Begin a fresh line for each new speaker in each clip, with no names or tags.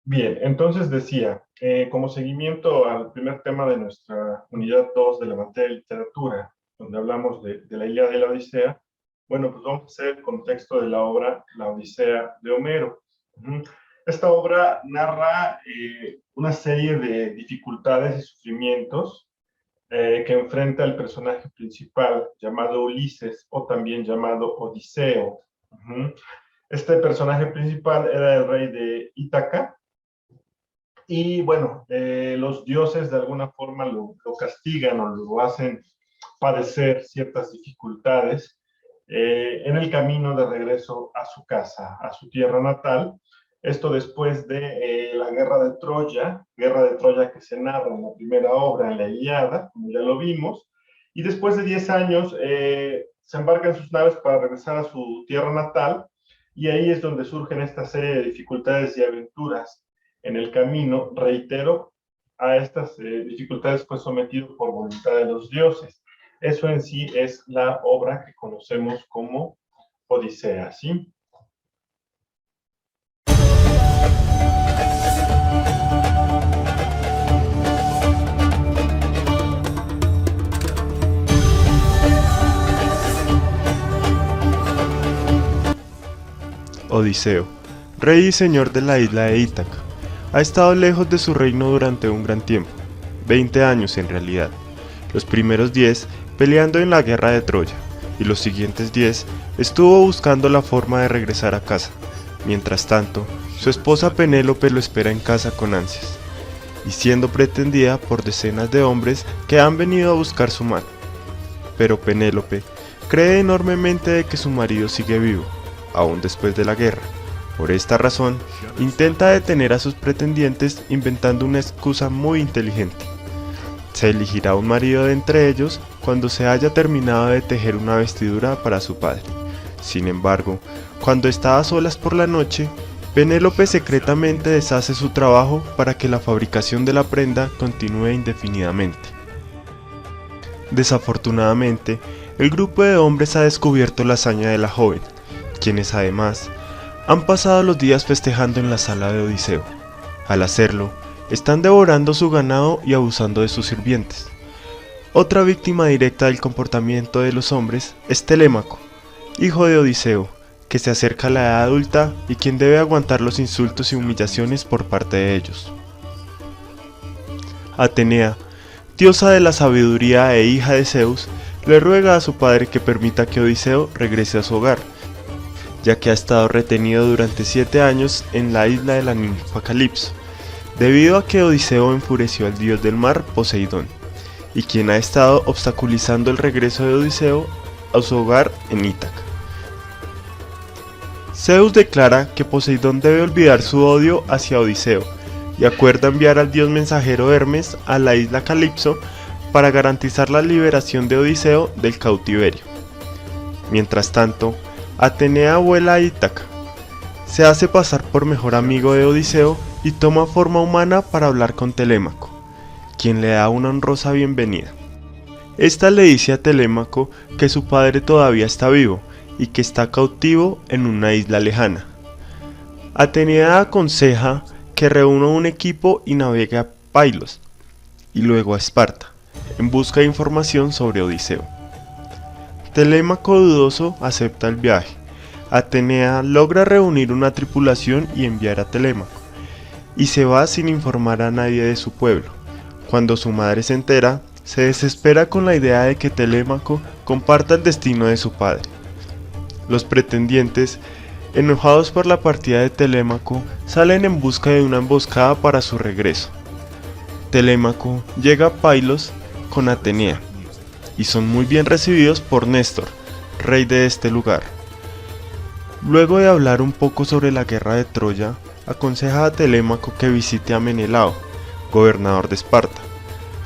Bien, entonces decía, como seguimiento al primer tema de nuestra unidad 2 de la materia de literatura, donde hablamos de la Ilíada y la Odisea, bueno, pues vamos a hacer el contexto de la obra La Odisea de Homero. Ujú. Esta obra narra una serie de dificultades y sufrimientos que enfrenta el personaje principal llamado Ulises o también llamado Odiseo. Ujú. Este personaje principal era el rey de Ítaca, y bueno, los dioses de alguna forma lo castigan o lo hacen padecer ciertas dificultades en el camino de regreso a su casa, a su tierra natal. Esto después de la guerra de Troya que se narra en la primera obra, en la Ilíada, como ya lo vimos, y después de 10 años se embarca en sus naves para regresar a su tierra natal, y ahí es donde surgen esta serie de dificultades y aventuras en el camino. Reitero, a estas dificultades fue sometido por voluntad de los dioses. Eso en sí es la obra que conocemos como Odisea, ¿sí?
Odiseo, rey y señor de la isla de Ítaca, ha estado lejos de su reino durante un gran tiempo, 20 años en realidad. Los primeros 10 peleando en la guerra de Troya, y los siguientes 10 estuvo buscando la forma de regresar a casa. Mientras tanto, su esposa Penélope lo espera en casa con ansias, y siendo pretendida por decenas de hombres que han venido a buscar su mano. Pero Penélope cree enormemente de que su marido sigue vivo, aún después de la guerra. Por esta razón, intenta detener a sus pretendientes inventando una excusa muy inteligente. Se elegirá un marido de entre ellos cuando se haya terminado de tejer una vestidura para su padre. Sin embargo, cuando está a solas por la noche, Penélope secretamente deshace su trabajo para que la fabricación de la prenda continúe indefinidamente. Desafortunadamente, el grupo de hombres ha descubierto la hazaña de la joven, quienes además han pasado los días festejando en la sala de Odiseo. Al hacerlo, están devorando su ganado y abusando de sus sirvientes. Otra víctima directa del comportamiento de los hombres es Telémaco, hijo de Odiseo, que se acerca a la edad adulta y quien debe aguantar los insultos y humillaciones por parte de ellos. Atenea, diosa de la sabiduría e hija de Zeus, le ruega a su padre que permita que Odiseo regrese a su hogar, ya que ha estado retenido durante 7 años en la isla de la ninfa Calipso, debido a que Odiseo enfureció al dios del mar, Poseidón, y quien ha estado obstaculizando el regreso de Odiseo a su hogar en Ítaca. Zeus declara que Poseidón debe olvidar su odio hacia Odiseo, y acuerda enviar al dios mensajero Hermes a la isla Calipso para garantizar la liberación de Odiseo del cautiverio. Mientras tanto, Atenea vuela a Ítaca, se hace pasar por mejor amigo de Odiseo y toma forma humana para hablar con Telémaco, quien le da una honrosa bienvenida. Esta le dice a Telémaco que su padre todavía está vivo y que está cautivo en una isla lejana. Atenea aconseja que reúna un equipo y navegue a Pylos y luego a Esparta, en busca de información sobre Odiseo. Telémaco dudoso acepta el viaje. Atenea logra reunir una tripulación y enviar a Telémaco, y se va sin informar a nadie de su pueblo. Cuando su madre se entera, se desespera con la idea de que Telémaco comparta el destino de su padre. Los pretendientes, enojados por la partida de Telémaco, salen en busca de una emboscada para su regreso. Telémaco llega a Pylos con Atenea, y son muy bien recibidos por Néstor, rey de este lugar. Luego de hablar un poco sobre la guerra de Troya, aconseja a Telémaco que visite a Menelao, gobernador de Esparta.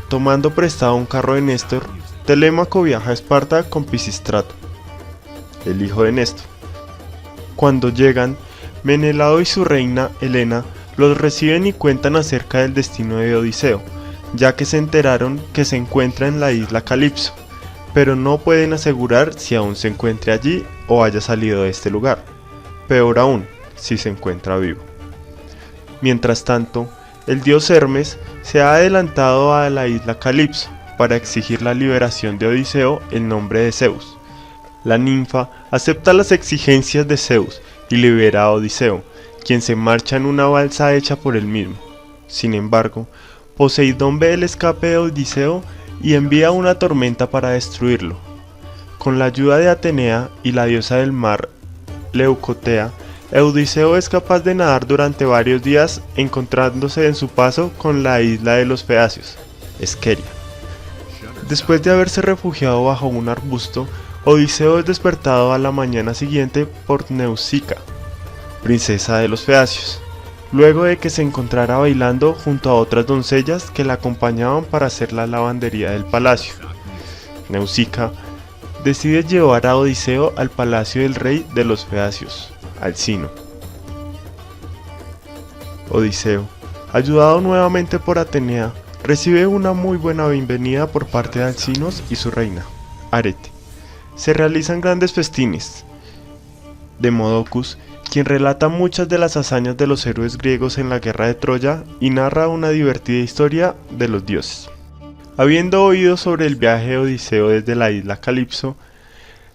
Tomando prestado un carro de Néstor, Telémaco viaja a Esparta con Pisístrato, el hijo de Néstor. Cuando llegan, Menelao y su reina Helena los reciben y cuentan acerca del destino de Odiseo, ya que se enteraron que se encuentra en la isla Calipso, pero no pueden asegurar si aún se encuentre allí o haya salido de este lugar. Peor aún, si se encuentra vivo. Mientras tanto, el dios Hermes se ha adelantado a la isla Calipso para exigir la liberación de Odiseo en nombre de Zeus. La ninfa acepta las exigencias de Zeus y libera a Odiseo, quien se marcha en una balsa hecha por él mismo. Sin embargo, Poseidón ve el escape de Odiseo y envía una tormenta para destruirlo. Con la ayuda de Atenea y la diosa del mar, Leucotea, Odiseo es capaz de nadar durante varios días, encontrándose en su paso con la isla de los Feacios, Esqueria. Después de haberse refugiado bajo un arbusto, Odiseo es despertado a la mañana siguiente por Nausicaa, princesa de los Feacios, luego de que se encontrara bailando junto a otras doncellas que la acompañaban para hacer la lavandería del palacio. Nausicaa decide llevar a Odiseo al palacio del rey de los Feacios, Alcino. Odiseo, ayudado nuevamente por Atenea, recibe una muy buena bienvenida por parte de Alcinos y su reina, Arete. Se realizan grandes festines. Demodocus, quien relata muchas de las hazañas de los héroes griegos en la guerra de Troya y narra una divertida historia de los dioses. Habiendo oído sobre el viaje de Odiseo desde la isla Calipso,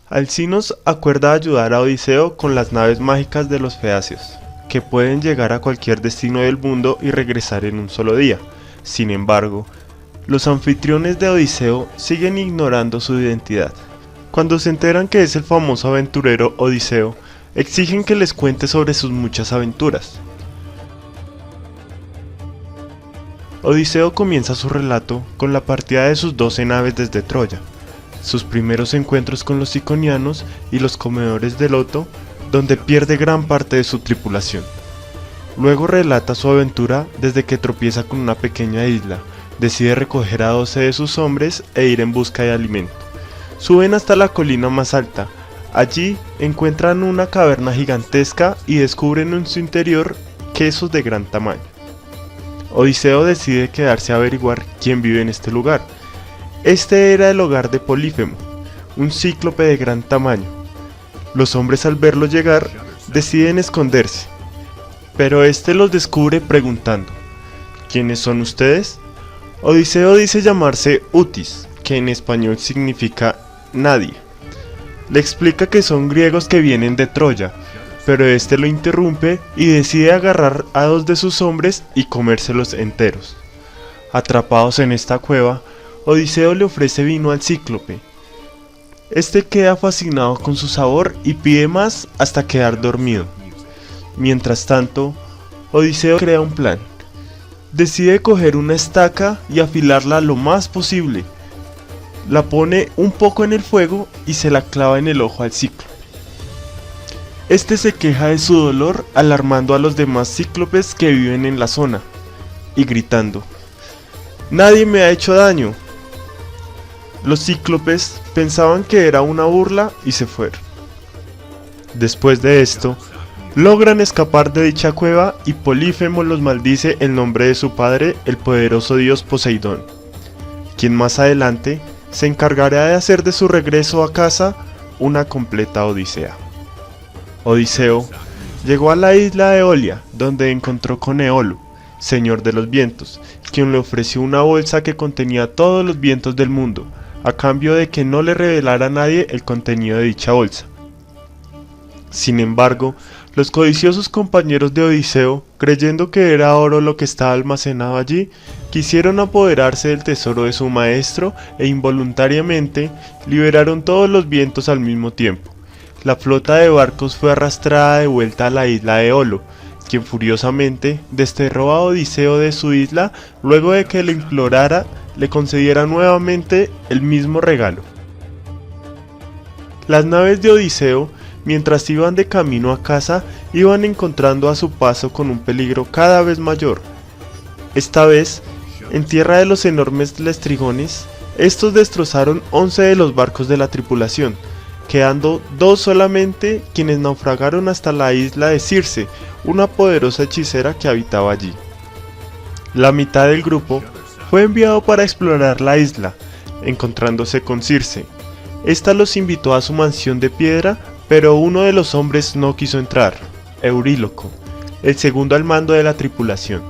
Alcinos acuerda ayudar a Odiseo con las naves mágicas de los Feacios, que pueden llegar a cualquier destino del mundo y regresar en un solo día. Sin embargo, los anfitriones de Odiseo siguen ignorando su identidad. Cuando se enteran que es el famoso aventurero Odiseo, exigen que les cuente sobre sus muchas aventuras. Odiseo comienza su relato con la partida de sus 12 naves desde Troya, sus primeros encuentros con los iconianos y los comedores de loto, donde pierde gran parte de su tripulación. Luego relata su aventura desde que tropieza con una pequeña isla, decide recoger a 12 de sus hombres e ir en busca de alimento. Suben hasta la colina más alta. Allí encuentran una caverna gigantesca y descubren en su interior quesos de gran tamaño. Odiseo decide quedarse a averiguar quién vive en este lugar. Este era el hogar de Polífemo, un cíclope de gran tamaño. Los hombres al verlo llegar deciden esconderse, pero este los descubre preguntando: ¿quiénes son ustedes? Odiseo dice llamarse Utis, que en español significa nadie. Le explica que son griegos que vienen de Troya, pero este lo interrumpe y decide agarrar a 2 de sus hombres y comérselos enteros. Atrapados en esta cueva, Odiseo le ofrece vino al cíclope. Este queda fascinado con su sabor y pide más hasta quedar dormido. Mientras tanto, Odiseo crea un plan. Decide coger una estaca y afilarla lo más posible. La pone un poco en el fuego y se la clava en el ojo al cíclope. Este se queja de su dolor, alarmando a los demás cíclopes que viven en la zona y gritando: ¡nadie me ha hecho daño! Los cíclopes pensaban que era una burla y se fueron. Después de esto, logran escapar de dicha cueva y Polífemo los maldice en nombre de su padre, el poderoso dios Poseidón, quien más adelante se encargará de hacer de su regreso a casa una completa odisea. Odiseo llegó a la isla de Eolia, donde encontró con Eolo, señor de los vientos, quien le ofreció una bolsa que contenía todos los vientos del mundo, a cambio de que no le revelara a nadie el contenido de dicha bolsa. Sin embargo, los codiciosos compañeros de Odiseo, creyendo que era oro lo que estaba almacenado allí, quisieron apoderarse del tesoro de su maestro e involuntariamente liberaron todos los vientos al mismo tiempo. La flota de barcos fue arrastrada de vuelta a la isla de Eolo, quien furiosamente desterró a Odiseo de su isla luego de que le implorara le concediera nuevamente el mismo regalo. Las naves de Odiseo, mientras iban de camino a casa, iban encontrando a su paso con un peligro cada vez mayor. Esta vez, en tierra de los enormes lestrigones, estos destrozaron 11 de los barcos de la tripulación, quedando 2 solamente, quienes naufragaron hasta la isla de Circe, una poderosa hechicera que habitaba allí. La mitad del grupo fue enviado para explorar la isla, encontrándose con Circe. Esta los invitó a su mansión de piedra, pero uno de los hombres no quiso entrar, Euríloco, el segundo al mando de la tripulación.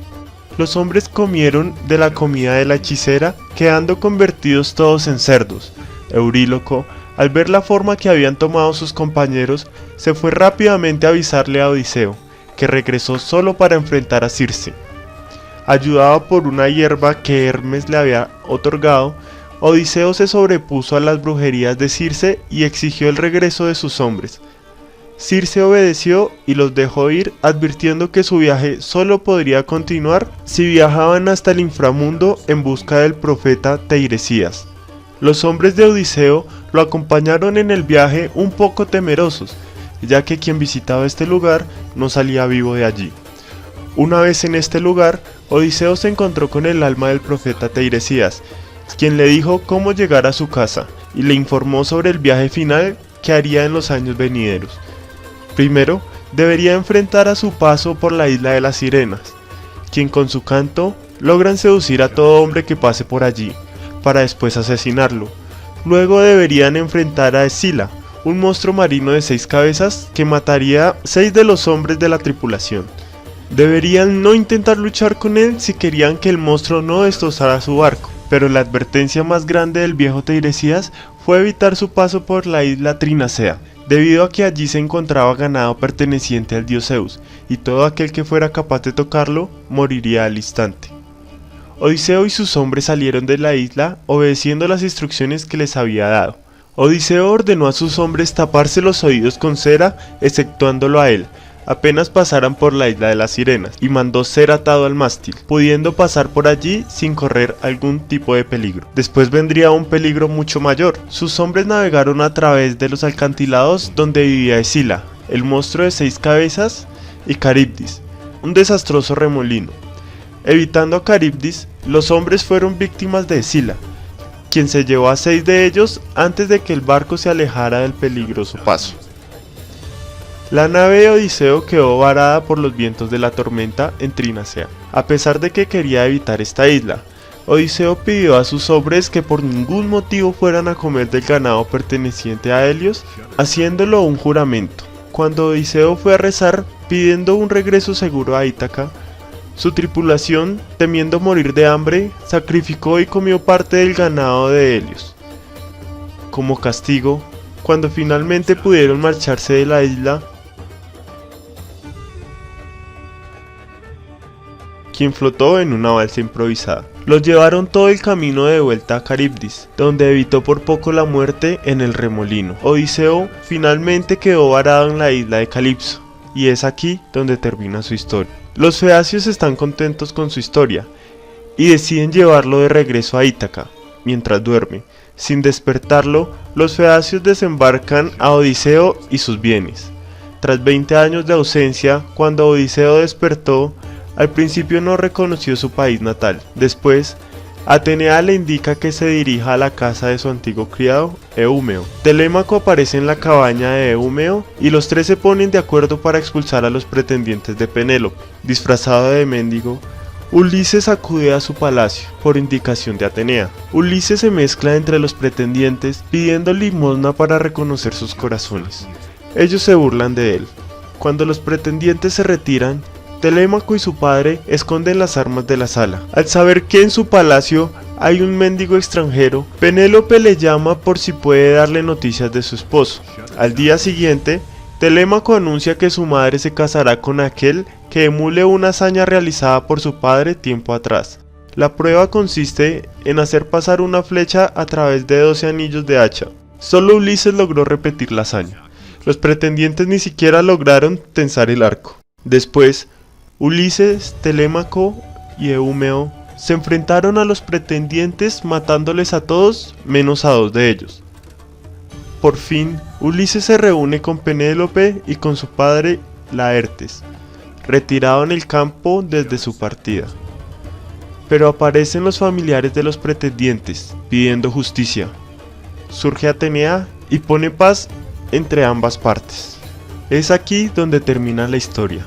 Los hombres comieron de la comida de la hechicera, quedando convertidos todos en cerdos. Euríloco, al ver la forma que habían tomado sus compañeros, se fue rápidamente a avisarle a Odiseo, que regresó solo para enfrentar a Circe. Ayudado por una hierba que Hermes le había otorgado, Odiseo se sobrepuso a las brujerías de Circe y exigió el regreso de sus hombres. Circe obedeció y los dejó ir, advirtiendo que su viaje solo podría continuar si viajaban hasta el inframundo en busca del profeta Teiresías. Los hombres de Odiseo lo acompañaron en el viaje un poco temerosos, ya que quien visitaba este lugar no salía vivo de allí. Una vez en este lugar, Odiseo se encontró con el alma del profeta Teiresías, quien le dijo cómo llegar a su casa y le informó sobre el viaje final que haría en los años venideros. Primero, debería enfrentar a su paso por la isla de las sirenas, quien con su canto logran seducir a todo hombre que pase por allí, para después asesinarlo. Luego deberían enfrentar a Escila, un monstruo marino de 6 cabezas que mataría 6 de los hombres de la tripulación. Deberían no intentar luchar con él si querían que el monstruo no destrozara su barco, pero la advertencia más grande del viejo Teiresías fue evitar su paso por la isla Trinacea, debido a que allí se encontraba ganado perteneciente al dios Zeus, y todo aquel que fuera capaz de tocarlo moriría al instante. Odiseo y sus hombres salieron de la isla obedeciendo las instrucciones que les había dado. Odiseo ordenó a sus hombres taparse los oídos con cera, exceptuándolo a él, apenas pasaran por la isla de las sirenas, y mandó ser atado al mástil, pudiendo pasar por allí sin correr algún tipo de peligro. Después vendría un peligro mucho mayor. Sus hombres navegaron a través de los acantilados donde vivía Escila, el monstruo de 6 cabezas, y Caribdis, un desastroso remolino. Evitando a Caribdis, los hombres fueron víctimas de Escila, quien se llevó a 6 de ellos antes de que el barco se alejara del peligroso paso. La nave de Odiseo quedó varada por los vientos de la tormenta en Trinacea. A pesar de que quería evitar esta isla, Odiseo pidió a sus hombres que por ningún motivo fueran a comer del ganado perteneciente a Helios, haciéndolo un juramento. Cuando Odiseo fue a rezar pidiendo un regreso seguro a Ítaca, su tripulación, temiendo morir de hambre, sacrificó y comió parte del ganado de Helios. Como castigo, cuando finalmente pudieron marcharse de la isla, quien flotó en una balsa improvisada. Los llevaron todo el camino de vuelta a Caribdis, donde evitó por poco la muerte en el remolino. Odiseo finalmente quedó varado en la isla de Calipso, y es aquí donde termina su historia. Los feacios están contentos con su historia, y deciden llevarlo de regreso a Ítaca, mientras duerme. Sin despertarlo, los feacios desembarcan a Odiseo y sus bienes. Tras 20 años de ausencia, cuando Odiseo despertó, al principio no reconoció su país natal. Después, Atenea le indica que se dirija a la casa de su antiguo criado, Eumeo. Telémaco aparece en la cabaña de Eumeo y los tres se ponen de acuerdo para expulsar a los pretendientes de Penélope. Disfrazado de mendigo, Ulises acude a su palacio por indicación de Atenea. Ulises se mezcla entre los pretendientes pidiendo limosna para reconocer sus corazones. Ellos se burlan de él. Cuando los pretendientes se retiran, Telémaco y su padre esconden las armas de la sala. Al saber que en su palacio hay un mendigo extranjero, Penélope le llama por si puede darle noticias de su esposo. Al día siguiente, Telémaco anuncia que su madre se casará con aquel que emule una hazaña realizada por su padre tiempo atrás. La prueba consiste en hacer pasar una flecha a través de 12 anillos de hacha. Solo Ulises logró repetir la hazaña. Los pretendientes ni siquiera lograron tensar el arco. Después, Ulises, Telémaco y Eumeo se enfrentaron a los pretendientes matándoles a todos menos a 2 de ellos. Por fin, Ulises se reúne con Penélope y con su padre Laertes, retirado en el campo desde su partida. Pero aparecen los familiares de los pretendientes pidiendo justicia. Surge Atenea y pone paz entre ambas partes. Es aquí donde termina la historia.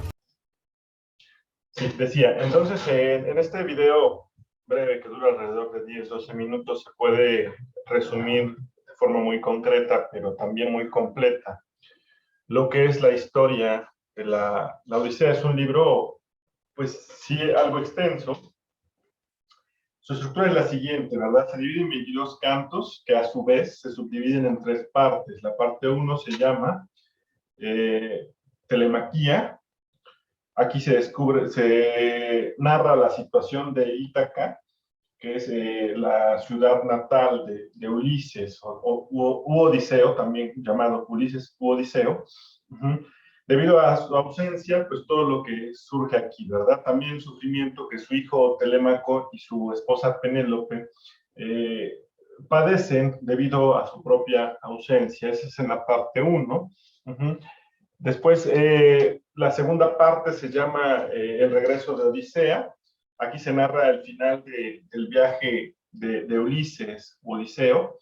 Sí, decía, entonces en este video breve que dura alrededor de 10-12 minutos se puede resumir de forma muy concreta, pero también muy completa, lo que es la historia la Odisea es un libro, pues sí, algo extenso. Su estructura es la siguiente, ¿verdad? Se divide en 22 cantos que a su vez se subdividen en tres partes. La parte uno se llama Telemaquía. Aquí se narra la situación de Ítaca, que es la ciudad natal de Ulises, u Odiseo, también llamado Ulises u Odiseo. Uh-huh. Debido a su ausencia, pues todo lo que surge aquí, ¿verdad? También el sufrimiento que su hijo Telémaco y su esposa Penélope eh, padecen debido a su propia ausencia. Esa es en la parte 1. Uh-huh. Después, la segunda parte se llama El regreso de Odisea. Aquí se narra el final del viaje de Ulises, Odiseo,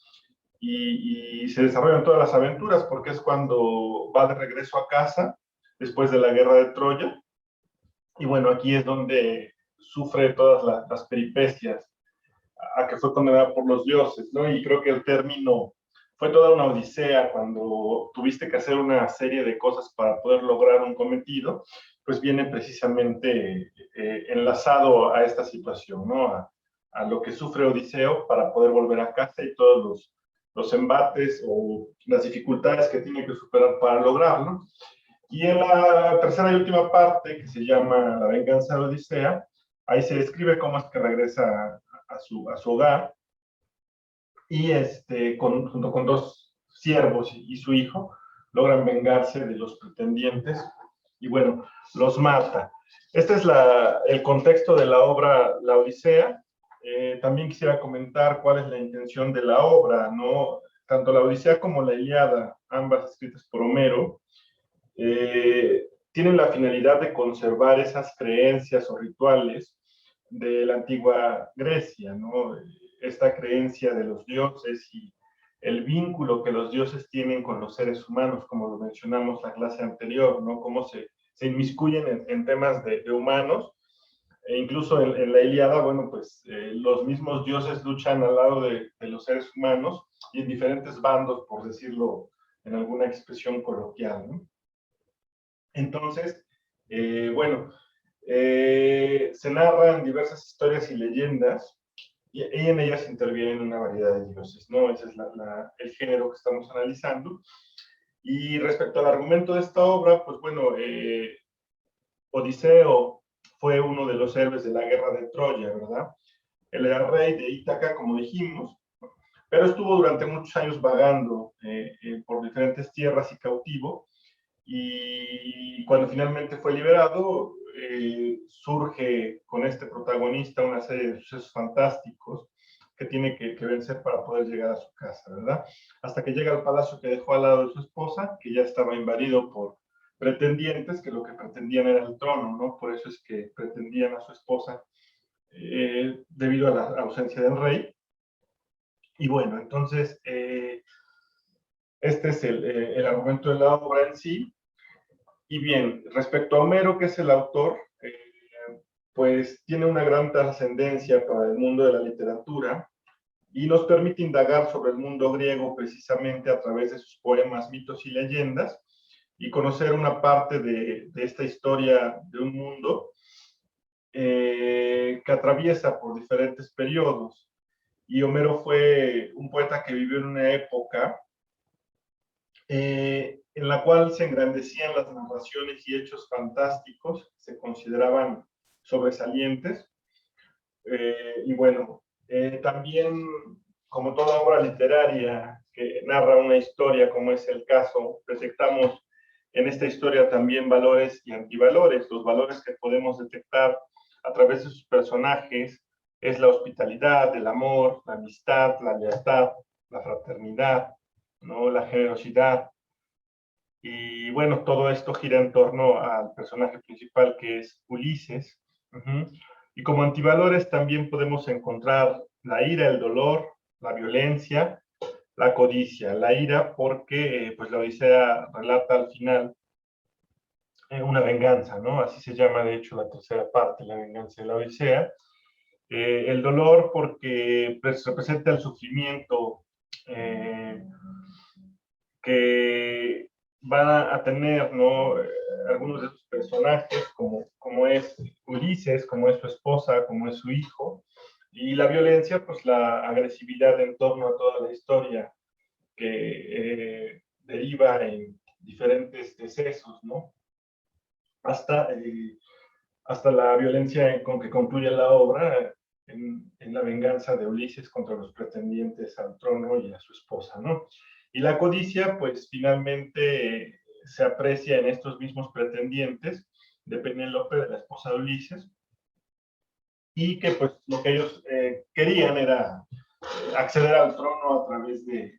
y se desarrollan todas las aventuras porque es cuando va de regreso a casa después de la guerra de Troya. Y bueno, aquí es donde sufre todas las peripecias a que fue condenado por los dioses, ¿no? Y creo que el término fue toda una odisea cuando tuviste que hacer una serie de cosas para poder lograr un cometido, pues viene precisamente enlazado a esta situación, ¿no? A lo que sufre Odiseo para poder volver a casa y todos los embates o las dificultades que tiene que superar para lograrlo. Y en la tercera y última parte, que se llama La venganza de Odisea, ahí se describe cómo es que regresa a su hogar y junto con dos siervos y su hijo logran vengarse de los pretendientes y bueno, los mata. Este es el contexto de la obra La Odisea. También quisiera comentar cuál es la intención de la obra, ¿no? Tanto la Odisea como la Ilíada, ambas escritas por Homero, tienen la finalidad de conservar esas creencias o rituales de la antigua Grecia, ¿no? Esta creencia de los dioses y el vínculo que los dioses tienen con los seres humanos, como lo mencionamos la clase anterior, ¿no? Cómo se inmiscuyen en temas de humanos, e incluso en la Ilíada, bueno, pues los mismos dioses luchan al lado de los seres humanos y en diferentes bandos, por decirlo en alguna expresión coloquial, ¿no? Entonces, bueno, se narran diversas historias y leyendas y en ellas intervienen una variedad de dioses, ¿no? Ese es el género que estamos analizando. Y respecto al argumento de esta obra, pues bueno, Odiseo fue uno de los héroes de la guerra de Troya, ¿verdad? Él era rey de Ítaca, como dijimos, pero estuvo durante muchos años vagando por diferentes tierras y cautivo, y cuando finalmente fue liberado, surge con este protagonista una serie de sucesos fantásticos que tiene que vencer para poder llegar a su casa, ¿verdad? Hasta que llega al palacio que dejó al lado de su esposa, que ya estaba invadido por pretendientes, que lo que pretendían era el trono, ¿no? Por eso es que pretendían a su esposa debido a la ausencia del rey. Y bueno, entonces, este es el argumento de la obra en sí. Y bien, respecto a Homero, que es el autor, pues tiene una gran trascendencia para el mundo de la literatura y nos permite indagar sobre el mundo griego precisamente a través de sus poemas, mitos y leyendas y conocer una parte de esta historia de un mundo que atraviesa por diferentes periodos. Y Homero fue un poeta que vivió en una época en la cual se engrandecían las narraciones y hechos fantásticos, se consideraban sobresalientes. Y bueno, también, como toda obra literaria que narra una historia, como es el caso, detectamos en esta historia también valores y antivalores. Los valores que podemos detectar a través de sus personajes es la hospitalidad, el amor, la amistad, la lealtad, la fraternidad, ¿no? La generosidad. Y bueno, todo esto gira en torno al personaje principal que es Ulises. Uh-huh. Y como antivalores también podemos encontrar la ira, el dolor, la violencia, la codicia. La ira porque pues la Odisea relata al final una venganza, ¿no? Así se llama de hecho la tercera parte, la venganza de la Odisea. El dolor porque pues, representa el sufrimiento que van a tener, ¿no? Algunos de sus personajes, como es Ulises, como es su esposa, como es su hijo, y la violencia, pues la agresividad en torno a toda la historia que deriva en diferentes decesos, ¿no? Hasta, hasta la violencia con que concluye la obra en la venganza de Ulises contra los pretendientes al trono y a su esposa, ¿no? Y la codicia, pues finalmente se aprecia en estos mismos pretendientes de Penélope, de la esposa de Ulises, y que pues lo que ellos querían era acceder al trono a través de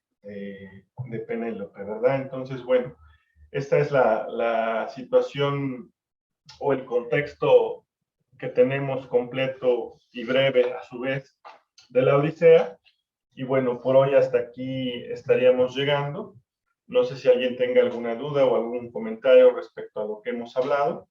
Penélope, ¿verdad? Entonces, bueno, esta es la situación o el contexto que tenemos completo y breve a su vez de la Odisea. Y bueno, por hoy hasta aquí estaríamos llegando. No sé si alguien tenga alguna duda o algún comentario respecto a lo que hemos hablado.